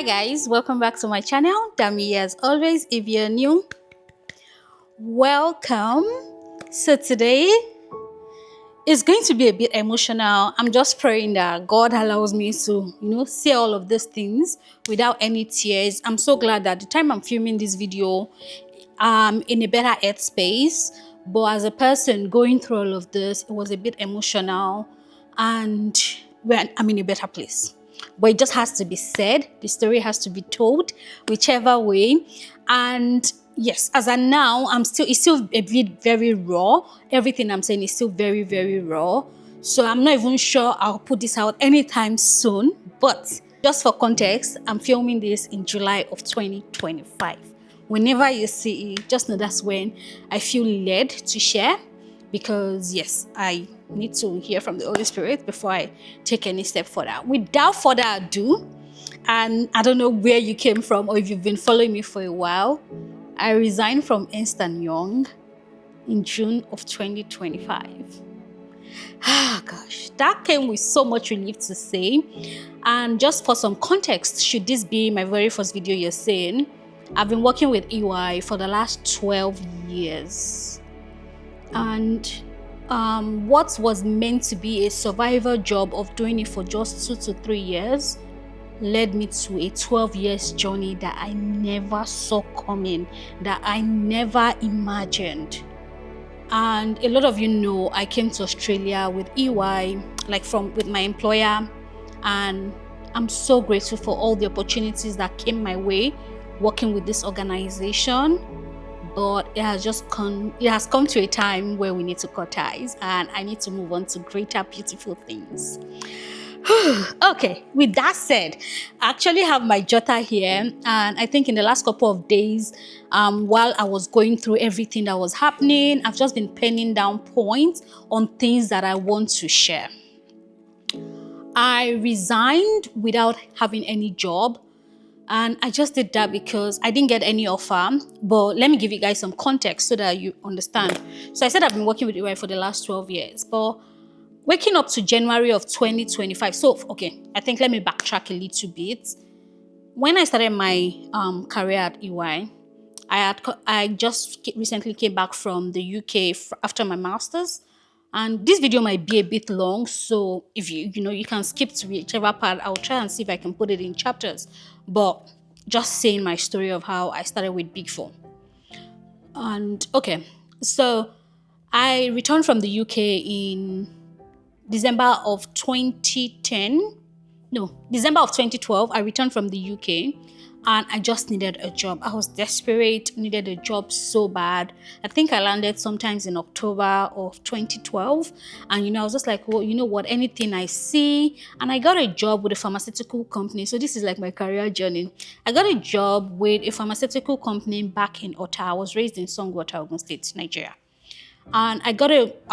guys, welcome back to my channel, Dammie. As always, if you're new, welcome. So today is going to be a bit emotional. I'm just praying that God allows me to, see all of these things without any tears. I'm so glad that the time I'm filming this video, I'm in a better headspace. But as a person going through all of this, it was a bit emotional, and I'm in a better place. But it just has to be said. The story has to be told, whichever way. And yes, as of now, it's still a bit very raw. Everything I'm saying is still very, very raw. So I'm not even sure I'll put this out anytime soon. But just for context, I'm filming this in July of 2025. Whenever you see it, just know that's when I feel led to share. Because yes, I need to hear from the Holy Spirit before I take any step further. Without further ado, and I don't know where you came from or if you've been following me for a while, I resigned from Ernst & Young in June of 2025. Ah, gosh, that came with so much relief to say. And just for some context, should this be my very first video you're seeing, I've been working with EY for the last 12 years. And what was meant to be a survivor job of doing it for just 2 to 3 years led me to a 12 years journey that I never saw coming, that I never imagined. And a lot of you know I came to Australia with EY, with my employer, and I'm so grateful for all the opportunities that came my way working with this organization. But it has come to a time where we need to cut ties and I need to move on to greater, beautiful things. Okay, with that said, I actually have my jotter here, and I think in the last couple of days, while I was going through everything that was happening, I've just been penning down points on things that I want to share. I resigned without having any job. And I just did that because I didn't get any offer. But let me give you guys some context so that you understand. So I said I've been working with EY for the last 12 years. But waking up to January of 2025. So, okay, I think let me backtrack a little bit. When I started my career at EY, I just recently came back from the UK after my master's. And this video might be a bit long, so if you can skip to whichever part. I'll try and see if I can put it in chapters. But just saying my story of how I started with Big Four. And okay, so I returned from the UK in December of 2012. I returned from the UK. And I just needed a job. I was desperate, needed a job so bad. I think I landed sometimes in October of 2012. And, I was just like, well, you know what, anything I see. And I got a job with a pharmaceutical company. So this is like my career journey. I got a job with a pharmaceutical company back in Ota. I was raised in Songwater, Ogun State, Nigeria. And I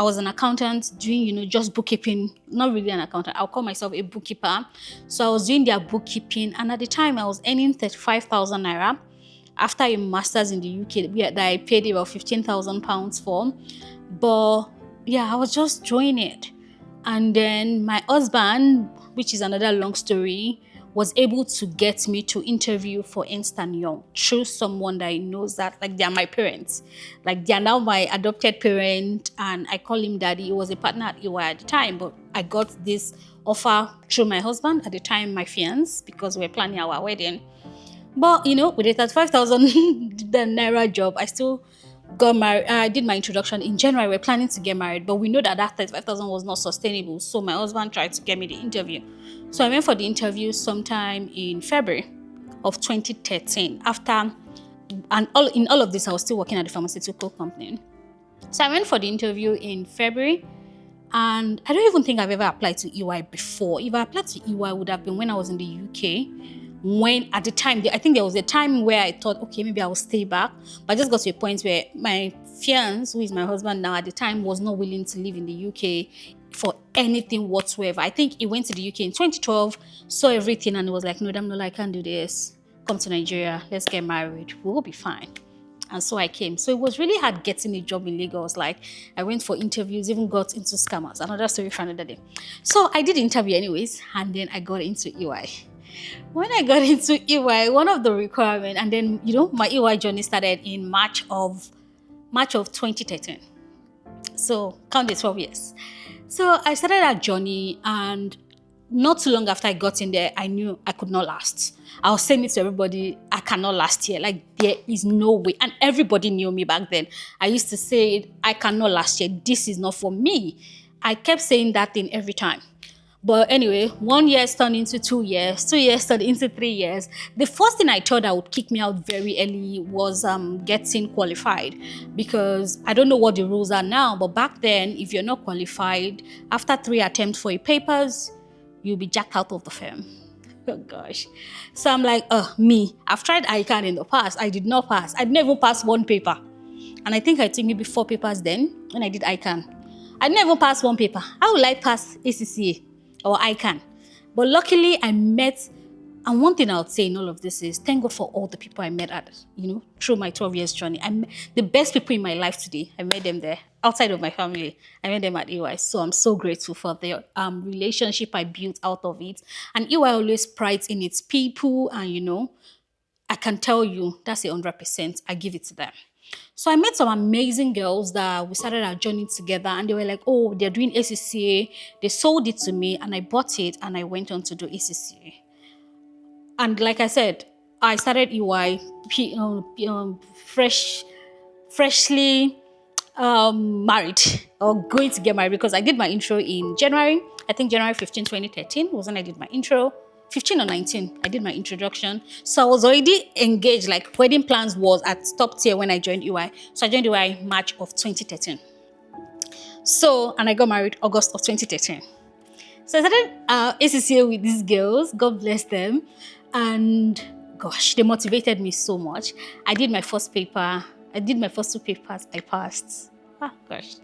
was an accountant doing, just bookkeeping, not really an accountant. I'll call myself a bookkeeper. So I was doing their bookkeeping. And at the time, I was earning 35,000 naira after a master's in the UK that I paid about 15,000 pounds for. But yeah, I was just doing it. And then my husband, which is another long story, was able to get me to interview for Ernst & Young through someone that he knows that, they are my parents. They are now my adopted parent, and I call him daddy. He was a partner at EY at the time, but I got this offer through my husband, at the time my fiancé, because we were planning our wedding. But, with a 35,000 naira job, I still got married. I did my introduction in January. We're planning to get married, but we know that 35,000 was not sustainable. So my husband tried to get me the interview. So I went for the interview sometime in February of 2013. In all of this, I was still working at the pharmaceutical company. So I went for the interview in February, and I don't even think I've ever applied to EY before. If I applied to EY, it would have been when I was in the UK. When at the time, I think there was a time where I thought, okay, maybe I will stay back. But I just got to a point where my fiancé, who is my husband now, at the time was not willing to live in the UK for anything whatsoever. I think he went to the UK in 2012, saw everything, and was like, no, I can't do this. Come to Nigeria, let's get married. We will be fine. And so I came. So it was really hard getting a job in Lagos. I went for interviews, even got into scammers. Another story for another day. So I did interview anyways, and then I got into EY. When I got into EY, one of the requirements, and then my EY journey started in March of 2013. So count the 12 years. So I started that journey, and not too long after I got in there, I knew I could not last. I was saying it to everybody, I cannot last here. Like, there is no way. And everybody knew me back then. I used to say, I cannot last here. This is not for me. I kept saying that thing every time. But anyway, 1 year turned into 2 years, 2 years turned into 3 years. The first thing I thought that would kick me out very early was getting qualified, because I don't know what the rules are now, but back then, if you're not qualified, after 3 attempts for your papers, you'll be jacked out of the firm. Oh gosh. So I'm like, me. I've tried ICANN in the past. I did not pass. I didn't even pass one paper. And I think I took maybe 4 papers then when I did ICANN. I didn't even pass one paper. How will I pass ACCA or ICANN? But luckily I met, and one thing I would say in all of this is thank God for all the people I met through my 12 years journey. I met the best people in my life today. I met them there. Outside of my family, I met them at EY. So I'm so grateful for the relationship I built out of it. And EY always prides in its people, and I can tell you that's 100%. I give it to them. So I met some amazing girls that we started our journey together, and they were like, oh, they're doing ACCA. They sold it to me, and I bought it, and I went on to do ACCA. And like I said, I started EY freshly married, or going to get married, because I did my intro in January. I think January 15, 2013 was when I did my intro. 15 or 19, I did my introduction. So I was already engaged, like wedding plans was at top tier when I joined EY. So I joined EY March of 2013. So, and I got married August of 2013. So I started ACCA with these girls, God bless them. And gosh, they motivated me so much. I did my first paper. I did my first 2 papers. I passed. Gosh.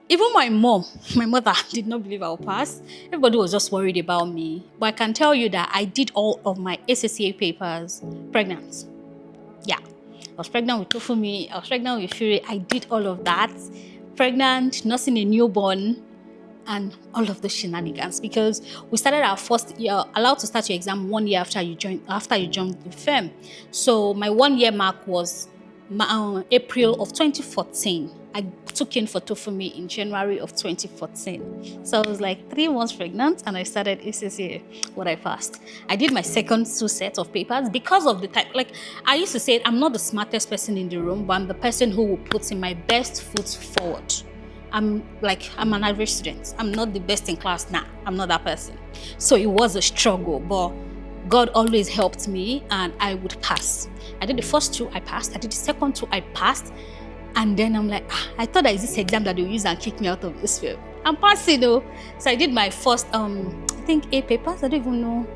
Even my mother did not believe I would pass. Everybody was just worried about me. But I can tell you that I did all of my ACCA papers pregnant. Yeah. I was pregnant with Tofumi. I was pregnant with Fury. I did all of that. Pregnant, nursing a newborn, and all of the shenanigans, because we started our first year, allowed to start your exam 1 year after you joined the firm. So my 1 year mark was April of 2014. I took in for Tofumi in January of 2014. So I was like 3 months pregnant, and I started ACCA. What I passed. I did my second 2 sets of papers because of the type. Like I used to say, I'm not the smartest person in the room, but I'm the person who will put in my best foot forward. I'm an average student. I'm not the best in class. Nah, I'm not that person. So it was a struggle, but God always helped me, and I would pass. I did the first 2, I passed. I did the second 2, I passed. And then I'm like, I thought that is this exam that they'll use and kick me out of this field. I'm passing though. So I did my first, I think 8 papers. I don't even know.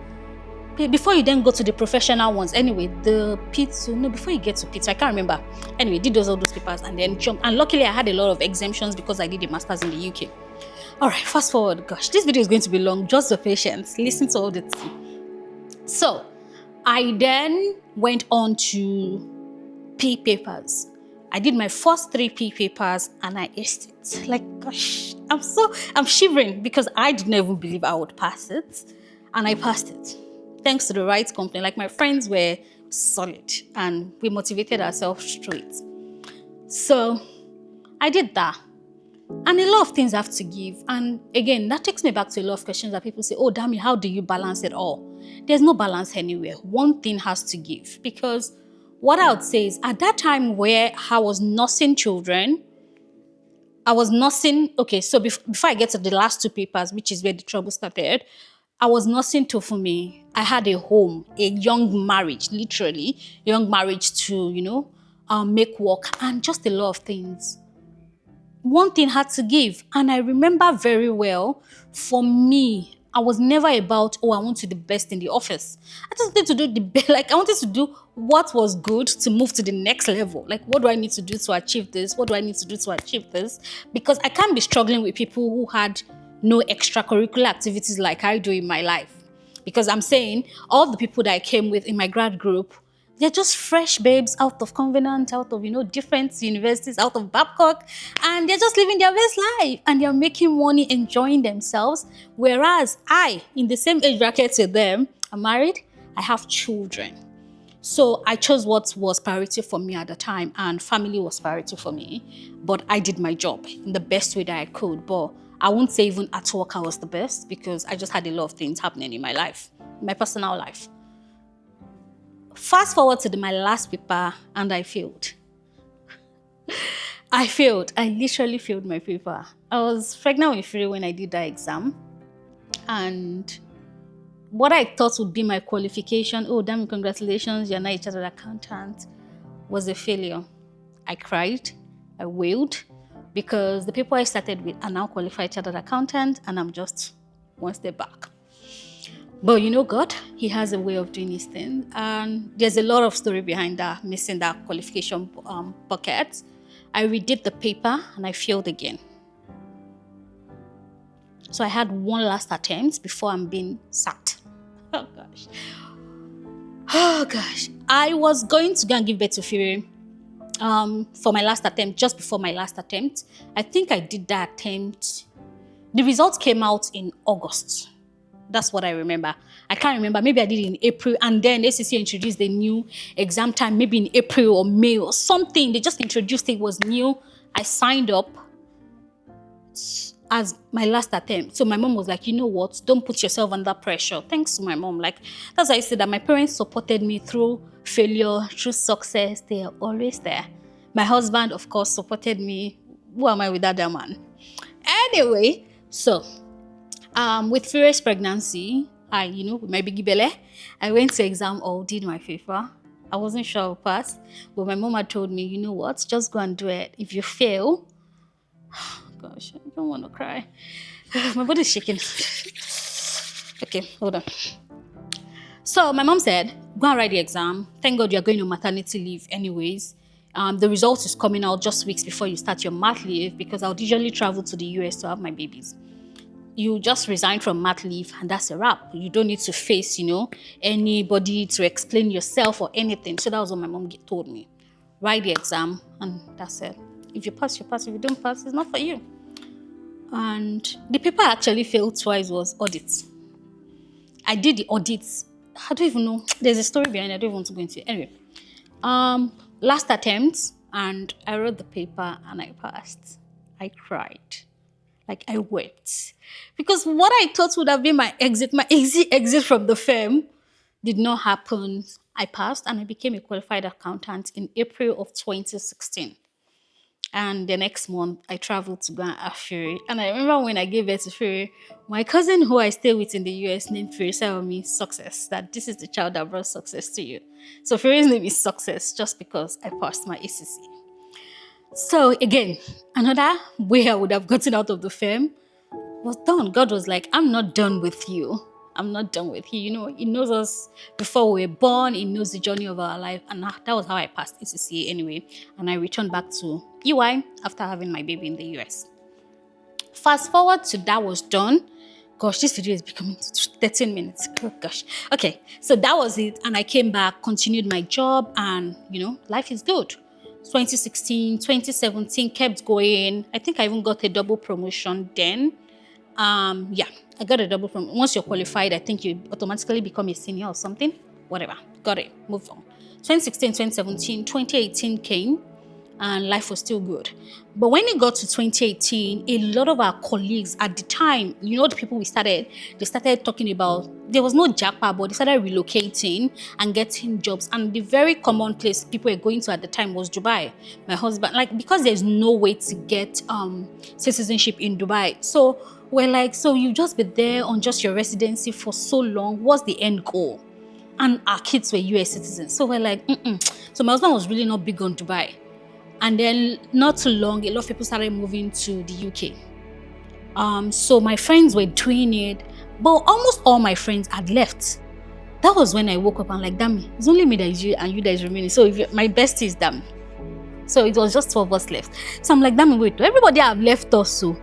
Before you then go to the professional ones. Anyway, the P2, no, before you get to P2, I can't remember. Anyway, did all those papers and then jumped. And luckily I had a lot of exemptions because I did a master's in the UK. All right, fast forward. Gosh, this video is going to be long. Just the patience. Listen to all the tea. So I then went on to P papers. I did my first 3 P papers and I aced it. Like, gosh, I'm shivering because I didn't even believe I would pass it. And I passed it. Thanks to the right company. Like, my friends were solid and we motivated ourselves through it. So I did that. And a lot of things have to give. And again, that takes me back to a lot of questions that people say, oh, Dammie, how do you balance it all? There's no balance anywhere. One thing has to give. Because what I would say is, at that time where I was nursing children, okay, so before I get to the last 2 papers, which is where the trouble started, I was nursing Tofumi. I had a home, a young marriage, literally, young marriage to, make work, and just a lot of things. One thing had to give. And I remember very well, for me, I was never about, I want to be the best in the office. I just wanted to do the best. Like, I wanted to do what was good to move to the next level. Like, what do I need to do to achieve this? What do I need to do to achieve this? Because I can't be struggling with people who had no extracurricular activities like I do in my life. Because I'm saying, all the people that I came with in my grad group, they're just fresh babes out of Covenant, out of, different universities, out of Babcock, and they're just living their best life, and they're making money, enjoying themselves. Whereas I, in the same age bracket with them, I'm married, I have children. So I chose what was priority for me at the time, and family was priority for me. But I did my job in the best way that I could. But I won't say even at work I was the best, because I just had a lot of things happening in my life, my personal life. Fast forward to my last paper, and I failed. I failed. I literally failed my paper. I was pregnant with Fury when I did that exam. And what I thought would be my qualification, oh, Dammie, congratulations, you're now a chartered accountant, was a failure. I cried, I wailed, because the people I started with are now qualified chartered accountant, and I'm just one step back. But you know God, He has a way of doing His thing, and there's a lot of story behind that, missing that qualification bucket. I redid the paper and I failed again. So I had one last attempt before I'm being sacked. Oh gosh. Oh gosh. I was going to go and give birth to Fury for my last attempt, just before my last attempt. I think I did that attempt. The results came out in August. That's what I remember. I can't remember. Maybe I did it in April, and then ACC introduced the new exam time, maybe in April or May or something. They just introduced it was new. I signed up as my last attempt. So my mom was like, you know what? Don't put yourself under pressure. Thanks to my mom. Like, that's why I said that my parents supported me through failure, through success. They are always there. My husband, of course, supported me. Who am I without that man? Anyway, so with Fury's pregnancy, with my biggie belly, I went to exam hall, did my paper. I wasn't sure I'll pass, but my mom had told me, you know what, just go and do it. If you fail, gosh, I don't want to cry. My body's shaking. Okay, hold on. So my mom said, go and write the exam. Thank God you're going on maternity leave anyways. The results is coming out just weeks before you start your mat leave, because I'll usually travel to the US to have my babies. You just resign from mat leave and that's a wrap. You don't need to face, anybody to explain yourself or anything. So that was what my mom told me. Write the exam and that's it. If you pass, you pass. If you don't pass, it's not for you. And the paper I actually failed twice was audits. I did the audits. I don't even know. There's a story behind it. I don't want to go into it. Anyway, last attempt, and I wrote the paper and I passed. I cried. Like, I wept. Because what I thought would have been my easy exit from the firm did not happen. I passed and I became a qualified accountant in April of 2016. And the next month, I traveled to go and have Fury. And I remember when I gave birth to Fury, my cousin who I stay with in the US named Fury said to me, success, that this is the child that brought success to you. So Fury's name is Success just because I passed my ACC. So again, another way I would have gotten out of the firm was done. God was like, I'm not done with you. I'm not done with you. He knows us before we were born. He knows the journey of our life. And that was how I passed ACCA anyway. And I returned back to EY after having my baby in the US. Fast forward to that was done. Gosh, this video is becoming 13 minutes. Oh gosh. Okay, so that was it. And I came back, continued my job, and life is good. 2016, 2017 kept going. I think I even got a double promotion then. I got a double promotion. Once you're qualified, I think you automatically become a senior or something. Whatever. Got it. Move on. 2016, 2017, 2018 came and life was still good. But when it got to 2018, a lot of our colleagues at the time, the people they started talking about, there was no jackpot, but they started relocating and getting jobs. And the very common place people were going to at the time was Dubai. My husband, because there's no way to get citizenship in Dubai. So we're like, so you just be there on just your residency for so long. What's the end goal? And our kids were US citizens. So we're like, So my husband was really not big on Dubai. And then not too long, a lot of people started moving to the UK. So my friends were doing it, but almost all my friends had left. That was when I woke up and like, Dammie, it's only me that is you and you that is remaining. So my bestie is Dammie. So it was just 12 of us left. So I'm like, Dammie, wait, everybody have left us so.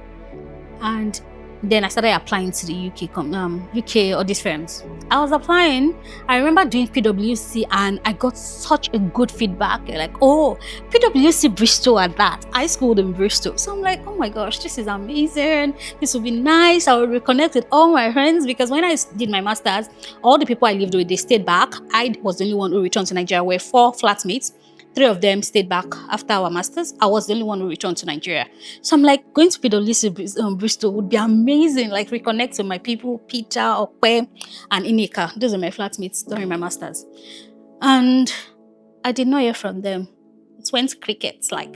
And Then I started applying to the UK or these firms. I was applying. I remember doing PwC and I got such a good feedback. They're like, oh, PwC Bristol at that. I schooled in Bristol. So I'm like, oh my gosh, this is amazing. This will be nice. I will reconnect with all my friends because when I did my master's, all the people I lived with, they stayed back. I was the only one who returned to Nigeria. We're four flatmates. Three of them stayed back after our masters. I was the only one who returned to Nigeria. So I'm like, going to PwC Bristol would be amazing. Like reconnect with my people, Peter, Okwe, and Inika. Those are my flatmates during my masters. And I did not hear from them. It went crickets, like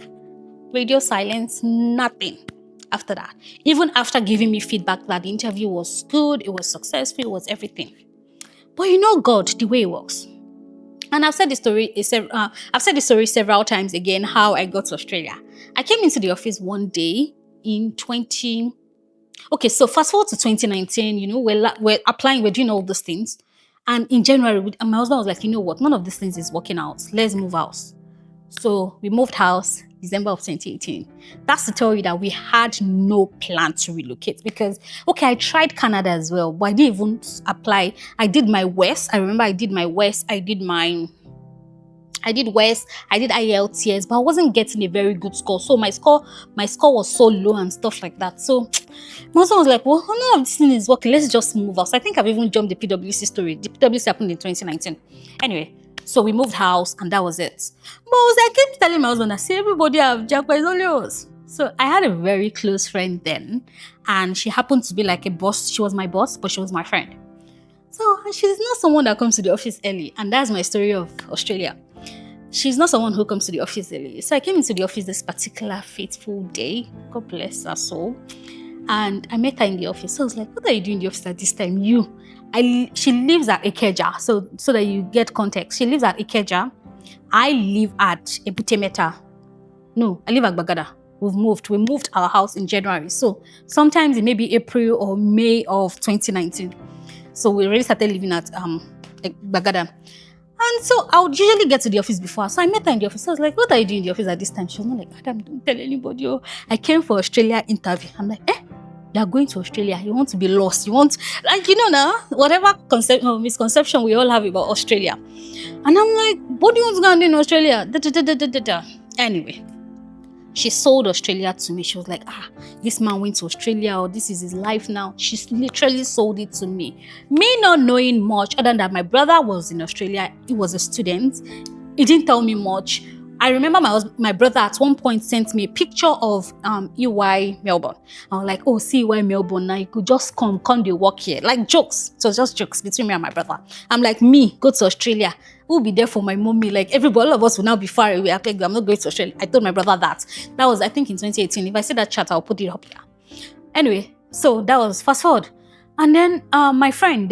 radio silence, nothing after that. Even after giving me feedback that the interview was good, it was successful, it was everything. But you know God, the way it works. And I've said this story several times again, how I got to Australia. I came into the office one day in 20. Okay, so fast forward to 2019, we're applying, we're doing all those things. And in January, my husband was like, you know what, none of these things is working out. Let's move house. So we moved house December of 2018. That's to tell you that we had no plan to relocate because, okay, I tried Canada as well, but I didn't even apply. I did my West. I remember I did my West. I did West, I did IELTS, but I wasn't getting a very good score. So my score was so low and stuff like that. So my husband was like, well, none of this thing is working. Let's just move house. I think I've even jumped the PwC story. The PwC happened in 2019. Anyway, so we moved house and that was it. But I kept telling my husband, I say, everybody have Jackpot, it's only us. So I had a very close friend then, and she happened to be like a boss. She was my boss, but she was my friend. So she's not someone that comes to the office early, and that's my story of Australia. She's not someone who comes to the office early. So I came into the office this particular fateful day. God bless her soul. And I met her in the office. So I was like, what are you doing in the office at this time? She lives at Ikeja. So that you get context. She lives at Ikeja. I live at Ebutemeta. No, I live at Bagada. We moved our house in January. So sometimes it may be April or May of 2019. So we already started living at Bagada. And so I would usually get to the office before. So I met her in the office. I was like, what are you doing in the office at this time? She was not like, Adam, don't tell anybody. Oh, I came for Australia interview. I'm like, you're going to Australia. You want to be lost. You want, like, now, whatever misconception we all have about Australia. And I'm like, what do you want to go and do in Australia? Anyway, she sold Australia to me. She was like, this man went to Australia, or this is his life now. She literally sold it to me. Me not knowing much other than that my brother was in Australia. He was a student. He didn't tell me much. I remember my brother at one point sent me a picture of EY Melbourne. I was like, oh, see EY Melbourne now. You could just come to work here. Like jokes. It was just jokes between me and my brother. I'm like, me, go to Australia. Who'll be there for my mommy? Like everybody, all of us will now be far away. I'm like, I'm not going to Australia. I told my brother that. That was, I think, in 2018. If I see that chat, I'll put it up here. Anyway, so that was fast forward. And then my friend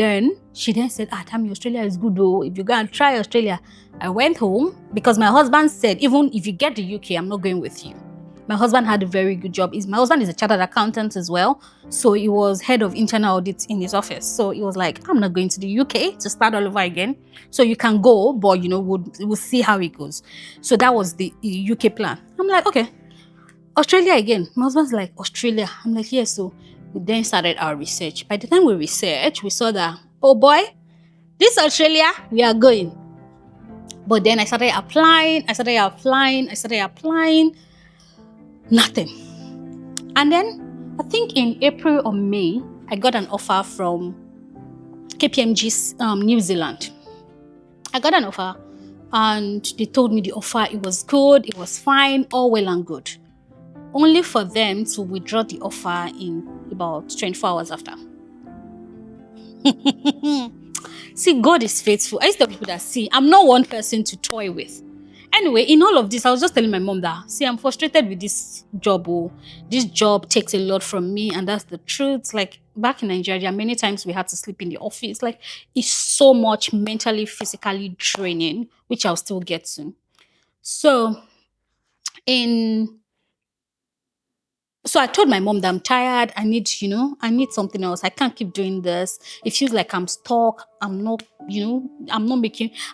she then said, Dammie, Australia is good though. If you go and try Australia. I went home because my husband said, even if you get the UK, I'm not going with you. My husband had a very good job. My husband is a chartered accountant as well. So he was head of internal audit in his office. So he was like, I'm not going to the UK to start all over again. So you can go, but we'll see how it goes. So that was the UK plan. I'm like, okay. Australia again. My husband's like, Australia. I'm like, yes. So we then started our research. By the time we researched, we saw that, oh boy, this Australia, we are going. But then I started applying. Nothing. And then I think in April or May, I got an offer from KPMG New Zealand. I got an offer and they told me the offer, it was good, it was fine, all well and good. Only for them to withdraw the offer in about 24 hours after. See, God is faithful. I used to tell people that, see, I'm not one person to toy with. Anyway, in all of this, I was just telling my mom that, see, I'm frustrated with this job. Oh, this job takes a lot from me, and that's the truth. Like, back in Nigeria, many times we had to sleep in the office. Like, it's so much mentally, physically draining, which I'll still get to. So, in So I told my mom that I'm tired. I need something else. I can't keep doing this. It feels like I'm stuck. I'm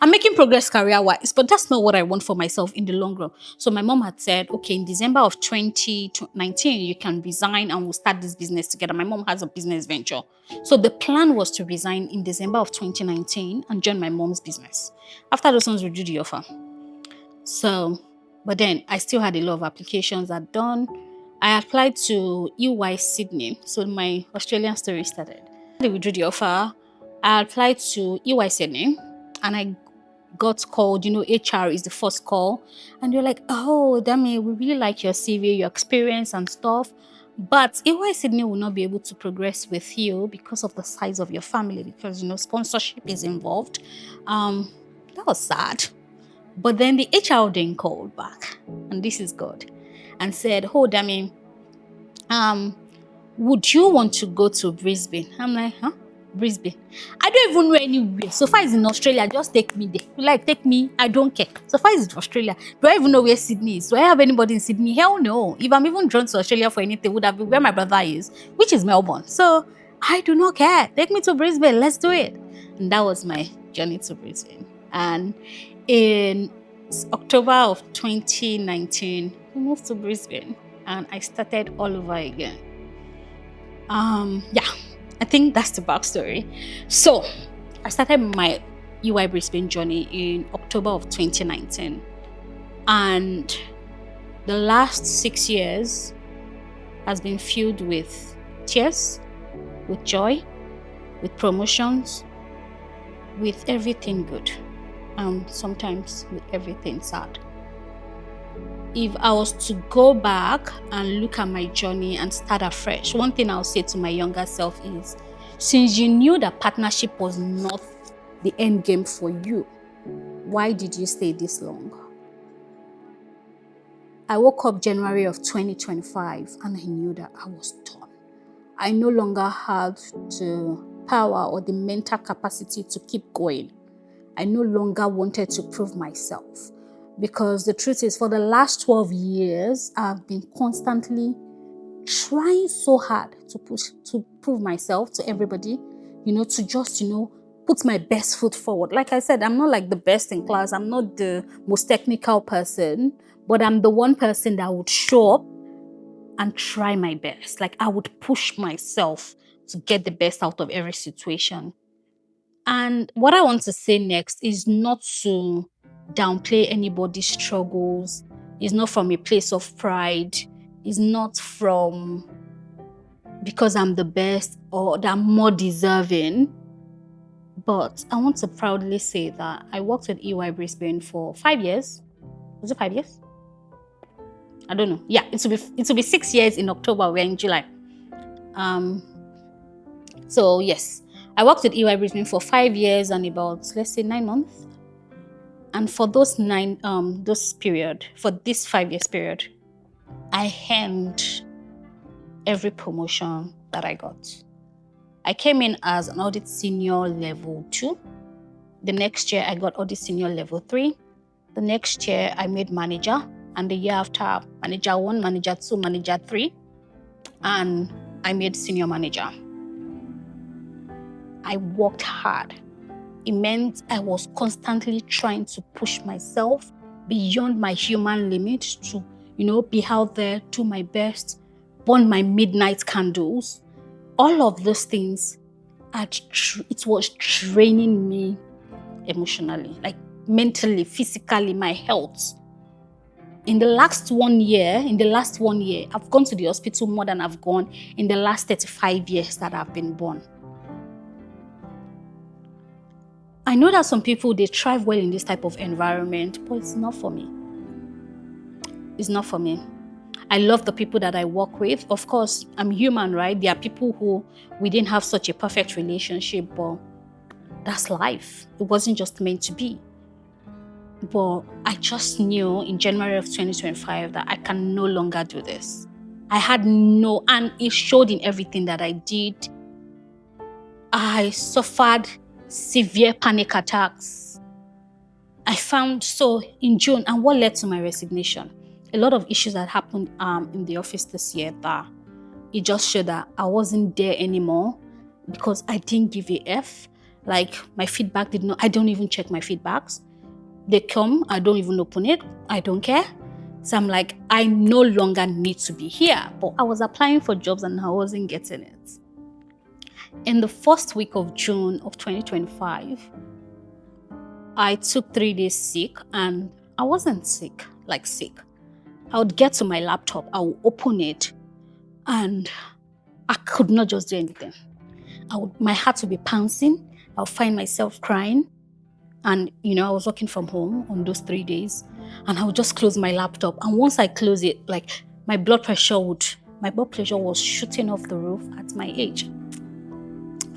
making progress career-wise, but that's not what I want for myself in the long run. So my mom had said, okay, in December of 2019, you can resign and we'll start this business together. My mom has a business venture. So the plan was to resign in December of 2019 and join my mom's business. After those ones, we do the offer. So, but then I still had a lot of applications I'd done. I applied to EY Sydney. So my Australian story started. They withdrew the offer. I applied to EY Sydney and I got called, HR is the first call. And they're like, oh, Dammie, we really like your CV, your experience and stuff. But EY Sydney will not be able to progress with you because of the size of your family, because, sponsorship is involved. That was sad. But then the HR then called back, and this is God, and said, oh, Dammie, would you want to go to Brisbane? I'm like, huh? Brisbane? I don't even know anywhere. So far as in Australia, just take me there. You like, take me, I don't care. So far as in Australia, do I even know where Sydney is? Do I have anybody in Sydney? Hell no. If I'm even drawn to Australia for anything, would have been where my brother is, which is Melbourne. So I do not care. Take me to Brisbane. Let's do it. And that was my journey to Brisbane. And in October of 2019, we moved to Brisbane and I started all over again. I think that's the backstory. So I started my EY Brisbane journey in October of 2019. And the last 6 years has been filled with tears, with joy, with promotions, with everything good. Sometimes with everything sad. If I was to go back and look at my journey and start afresh, one thing I'll say to my younger self is, since you knew that partnership was not the end game for you, why did you stay this long? I woke up January of 2025 and I knew that I was done. I no longer had the power or the mental capacity to keep going. I no longer wanted to prove myself, because the truth is, for the last 12 years, I've been constantly trying so hard to prove myself to everybody, to just, put my best foot forward. Like I said, I'm not like the best in class. I'm not the most technical person, but I'm the one person that would show up and try my best. Like I would push myself to get the best out of every situation. And what I want to say next is not to downplay anybody's struggles. It's not from a place of pride. It's not from because I'm the best or that I'm more deserving. But I want to proudly say that I worked with EY Brisbane for 5 years. Was it 5 years? I don't know. Yeah, it will be 6 years in October. We're in July. So yes, I worked with EY Brisbane for 5 years and about, let's say, 9 months. And for this 5 years period, I earned every promotion that I got. I came in as an audit senior level 2. The next year I got audit senior level 3. The next year I made manager, and the year after manager 1, manager 2, manager 3, and I made senior manager. I worked hard. It meant I was constantly trying to push myself beyond my human limit to, be out there, do my best, burn my midnight candles. All of those things, it was draining me emotionally, like mentally, physically, my health. In the last 1 year, I've gone to the hospital more than I've gone in the last 35 years that I've been born. I know that some people, they thrive well in this type of environment, but it's not for me. It's not for me. I love the people that I work with. Of course, I'm human, right? There are people who we didn't have such a perfect relationship, but that's life. It wasn't just meant to be. But I just knew in January of 2025 that I can no longer do this. And it showed in everything that I did. I suffered severe panic attacks. In June, and what led to my resignation? a lot of issues that happened in the office this year that it just showed that I wasn't there anymore because I didn't give a F. Like my feedback did not, I don't even check my feedbacks. They come, I don't even open it. I don't care. So I'm like, I no longer need to be here. But I was applying for jobs and I wasn't getting it. In the first week of June of 2025, I took 3 days sick, and I wasn't sick, like sick. I would get to my laptop, I would open it, and I could not just do anything. My heart would be pouncing. I would find myself crying. And, I was working from home on those 3 days, and I would just close my laptop. And once I close it, like my blood pressure was shooting off the roof at my age.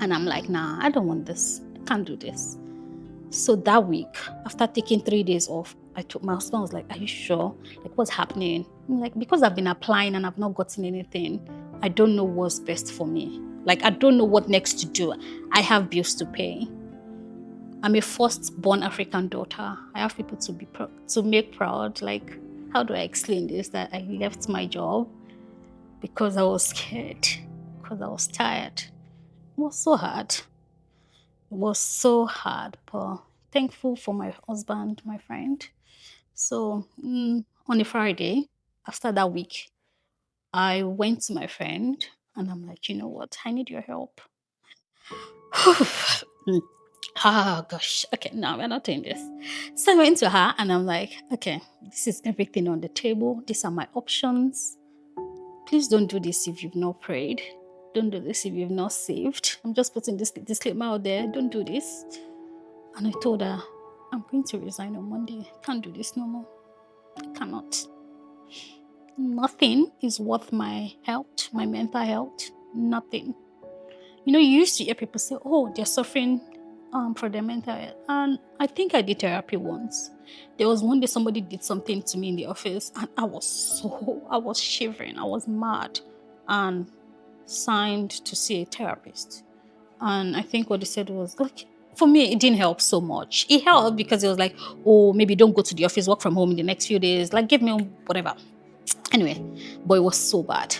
And I'm like, nah, I don't want this. I can't do this. So that week, after taking 3 days off, I took my husband, was like, are you sure? Like, what's happening? I'm like, because I've been applying and I've not gotten anything, I don't know what's best for me. Like, I don't know what next to do. I have bills to pay. I'm a first-born African daughter. I have people to make proud. Like, how do I explain this? That I left my job because I was scared, because I was tired. It was so hard. It was so hard, but thankful for my husband, my friend. So on a Friday, after that week, I went to my friend and I'm like, you know what? I need your help. Gosh. Okay, no, we're not doing this. So I went to her and I'm like, okay, this is everything on the table. These are my options. Please don't do this if you've not prayed. Don't do this if you've not saved. I'm just putting this disclaimer out there. Don't do this. And I told her, I'm going to resign on Monday. I can't do this no more. I cannot. Nothing is worth my health, my mental health. Nothing. You used to hear people say, oh, they're suffering for their mental health. And I think I did therapy once. There was one day somebody did something to me in the office and I was shivering. I was mad and signed to see a therapist. And I think what they said was, like, for me, it didn't help so much. It helped because it was like, oh, maybe don't go to the office, work from home in the next few days. Like, give me whatever. Anyway, but it was so bad.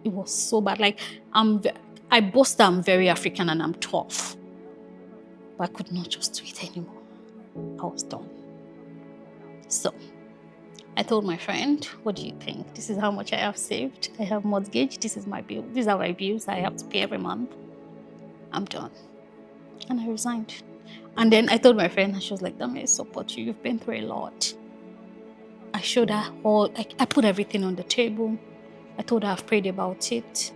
It was so bad. Like, I boast that I'm very African and I'm tough. But I could not just do it anymore. I was done. So I told my friend, what do you think? This is how much I have saved. I have mortgage. This is my bill. These are my bills I have to pay every month. I'm done. And I resigned. And then I told my friend, and she was like, Dammie, I support you. You've been through a lot. I showed her I put everything on the table. I told her I've prayed about it.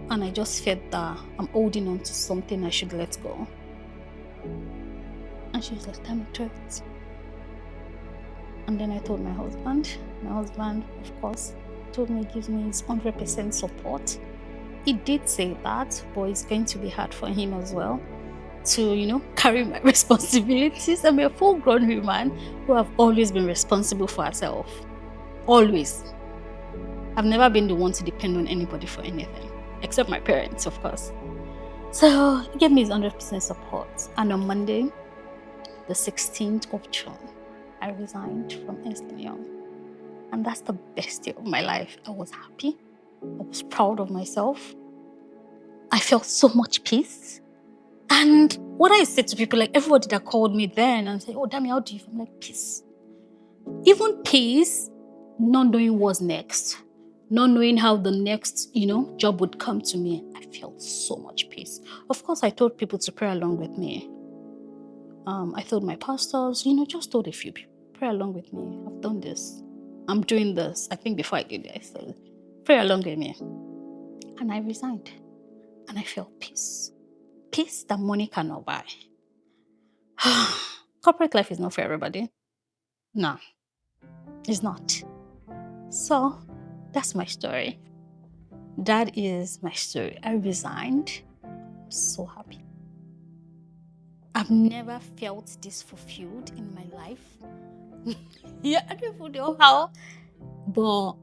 And I just felt that I'm holding on to something I should let go. And she was like, Dammie, do it. And then I told my husband. My husband, of course, told me, gives me his 100% support. He did say that, but it's going to be hard for him as well to, carry my responsibilities. I'm a full-grown woman who have always been responsible for herself. Always. I've never been the one to depend on anybody for anything, except my parents, of course. So he gave me his 100% support. And on Monday, the 16th of June, I resigned from Ernst & Young. And that's the best day of my life. I was happy. I was proud of myself. I felt so much peace. And what I said to people, like everybody that called me then and said, oh, Dammie, how do you feel? I'm like, peace. Even peace, not knowing what's next, not knowing how the next, job would come to me. I felt so much peace. Of course, I told people to pray along with me. I told my pastors, just told a few people, pray along with me. I've done this. I'm doing this. I think before I did this, I said, pray along with me. And I resigned. And I felt peace. Peace that money cannot buy. Corporate life is not for everybody. No, it's not. So that's my story. That is my story. I resigned. I'm so happy. I've never felt this fulfilled in my life. Yeah, I don't even know how. But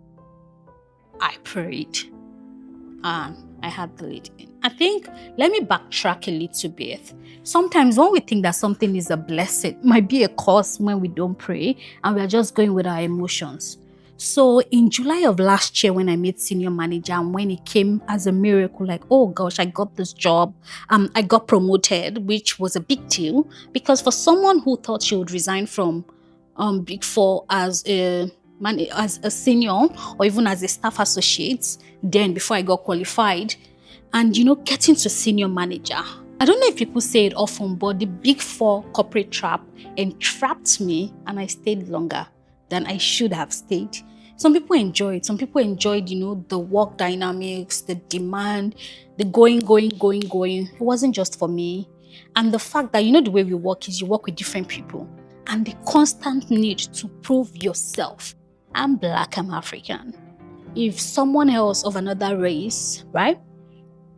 I prayed. And I had the lead in. I think, let me backtrack a little bit. Sometimes when we think that something is a blessing, it might be a curse when we don't pray and we're just going with our emotions. So in July of last year, when I made senior manager, and when it came as a miracle, like, oh gosh, I got this job, I got promoted, which was a big deal, because for someone who thought she would resign from Big Four as a senior, or even as a staff associate, then before I got qualified, and getting to senior manager. I don't know if people say it often, but the Big Four corporate trap entrapped me, and I stayed longer than I should have stayed. Some people enjoy it. Some people enjoyed, the work dynamics, the demand, the going. It wasn't just for me. And the fact that, the way we work is you work with different people, and the constant need to prove yourself. I'm Black, I'm African. If someone else of another race, right,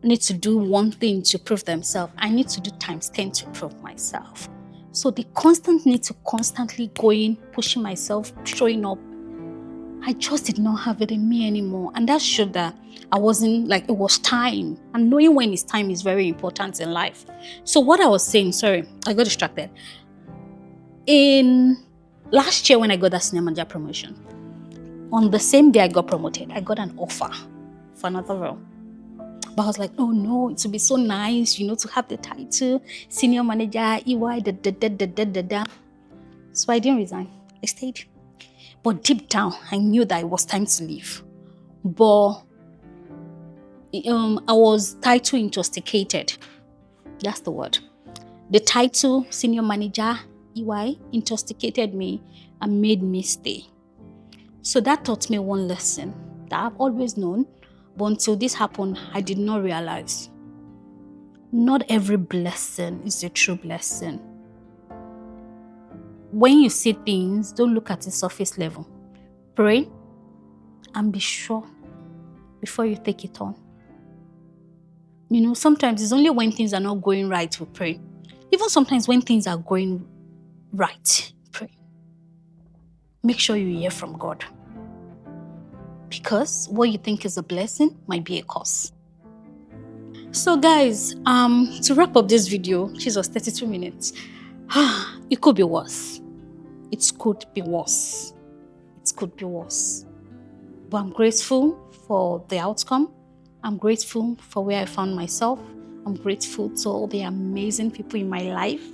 needs to do one thing to prove themselves, I need to do times 10 to prove myself. So the constant need to constantly going, pushing myself, showing up, I just did not have it in me anymore. And that showed that I wasn't, like, it was time. And knowing when it's time is very important in life. So what I was saying, sorry, I got distracted. In last year when I got that senior manager promotion, on the same day I got promoted, I got an offer for another role. But I was like, oh no, it would be so nice, to have the title, senior manager, EY, So I didn't resign. I stayed. But deep down, I knew that it was time to leave. But I was title intoxicated. That's the word. The title, senior manager, EY, intoxicated me and made me stay. So that taught me one lesson that I've always known. But until this happened, I did not realize. Not every blessing is a true blessing. When you see things, don't look at the surface level. Pray and be sure before you take it on. Sometimes it's only when things are not going right we pray. Even sometimes when things are going right, pray. Make sure you hear from God. Because what you think is a blessing might be a curse. So guys, to wrap up this video, which was 32 minutes, it could be worse. It could be worse. It could be worse. But I'm grateful for the outcome. I'm grateful for where I found myself. I'm grateful to all the amazing people in my life,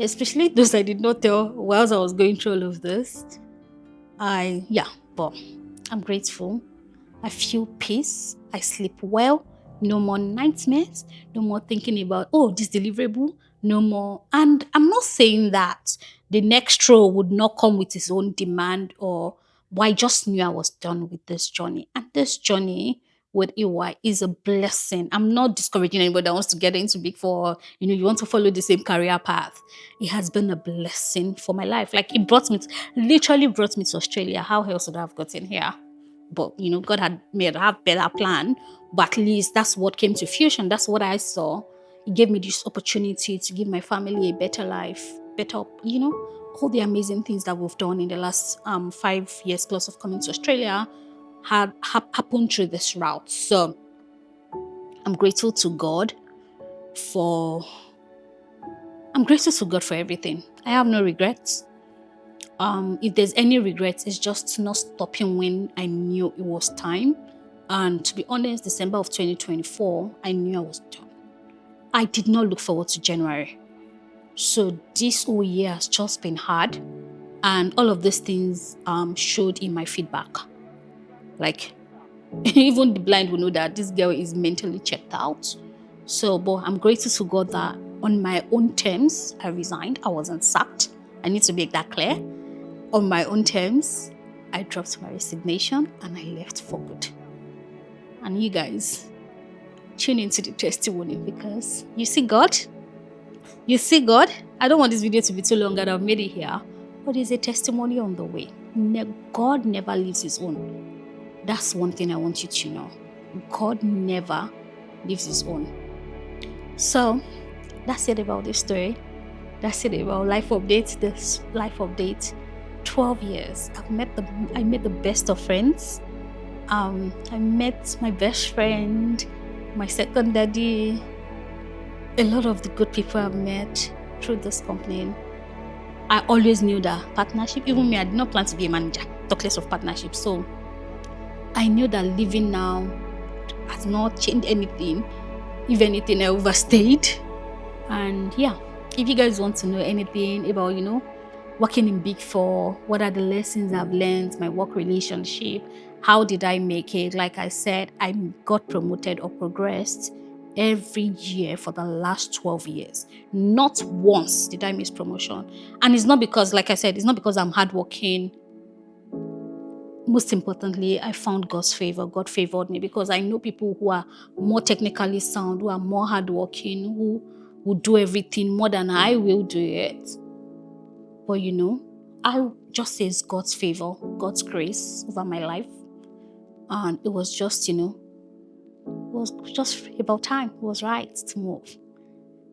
especially those I did not tell whilst I was going through all of this. But I'm grateful. I feel peace. I sleep well. No more nightmares. No more thinking about, this deliverable. No more. And I'm not saying that the next role would not come with its own demand, but I just knew I was done with this journey. And this journey with EY is a blessing. I'm not discouraging anybody that wants to get into Big Four. You want to follow the same career path. It has been a blessing for my life. Like, it literally brought me to Australia. How else would I have gotten here? But, God had made a better plan. But at least that's what came to fruition. That's what I saw. It gave me this opportunity to give my family a better life, better, all the amazing things that we've done in the last 5 years plus of coming to Australia had happened through this route. So I'm grateful to God for everything. I have no regrets. If there's any regrets, it's just not stopping when I knew it was time. And to be honest, December of 2024, I knew I was done. I did not look forward to January. So this whole year has just been hard. And all of these things showed in my feedback. Like, even the blind will know that this girl is mentally checked out. So, but I'm grateful to God that on my own terms, I resigned. I wasn't sacked. I need to make that clear. On my own terms, I dropped my resignation and I left for good. And you guys, tune into the testimony, because you see God. You see God. I don't want this video to be too long, and I've made it here. But there's a testimony on the way. God never leaves his own. That's one thing I want you to know. God never leaves his own. So that's it about this story. That's it about life update. This life update. 12 years. I met the best of friends. I met my best friend, my second daddy, a lot of the good people I've met through this company. I always knew that partnership, even me, I did not plan to be a manager. talk less of partnership. So I knew that living now has not changed anything. If anything, I overstayed. And yeah, if you guys want to know anything about, working in Big Four, what are the lessons I've learned, my work relationship, how did I make it? Like I said, I got promoted or progressed every year for the last 12 years. Not once did I miss promotion. And it's not because, like I said, it's not because I'm hardworking. Most importantly, I found God's favor. God favored me because I know people who are more technically sound, who are more hardworking, who will do everything more than I will do it. But I just say it's God's favor, God's grace over my life. And it was just, it was just about time. It was right to move.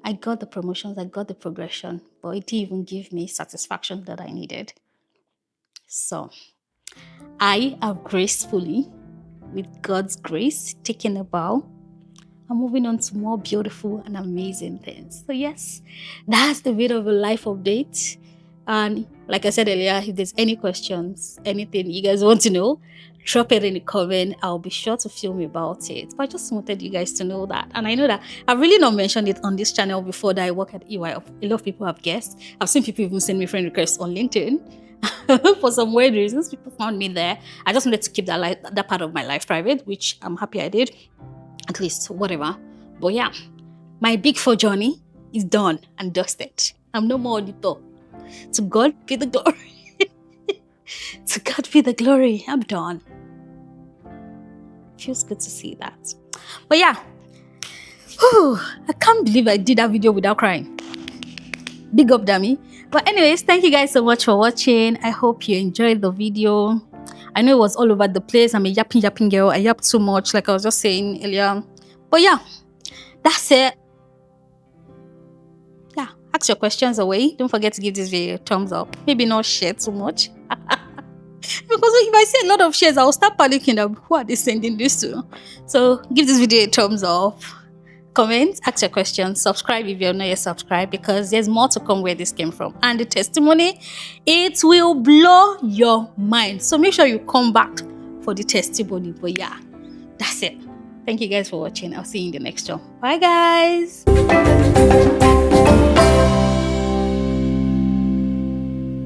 I got the promotions, I got the progression, but it didn't even give me satisfaction that I needed. So I have gracefully, with God's grace, taken a bow. I'm moving on to more beautiful and amazing things. So yes, that's the bit of a life update. And like I said earlier, if there's any questions, anything you guys want to know, drop it in the comment. I'll be sure to film about it. But I just wanted you guys to know that. And I know that I've really not mentioned it on this channel before that I work at EY. A lot of people have guessed. I've seen people even send me friend requests on LinkedIn. For some weird reasons, people found me there. I just wanted to keep that part of my life private, which I'm happy I did. At least, whatever. But yeah, my Big Four journey is done and dusted. I'm no more auditor. To God be the glory. To God be the glory. I'm done. Feels good to see that. But yeah, I can't believe I did that video without crying. Big up, Dammie. But anyways, thank you guys so much for watching. I hope you enjoyed the video. I know it was all over the place. I'm a yapping girl. I yap too much, like I was just saying earlier. But yeah, that's it. Yeah, ask your questions away. Don't forget to give this video a thumbs up. Maybe not share too much. Because if I say a lot of shares, I'll start panicking of who are they sending this to. So give this video a thumbs up. Comment, ask your questions, subscribe if you're not yet subscribed, because there's more to come where this came from. And the testimony, it will blow your mind. So make sure you come back for the testimony. But yeah, that's it. Thank you guys for watching. I'll see you in the next one. Bye guys.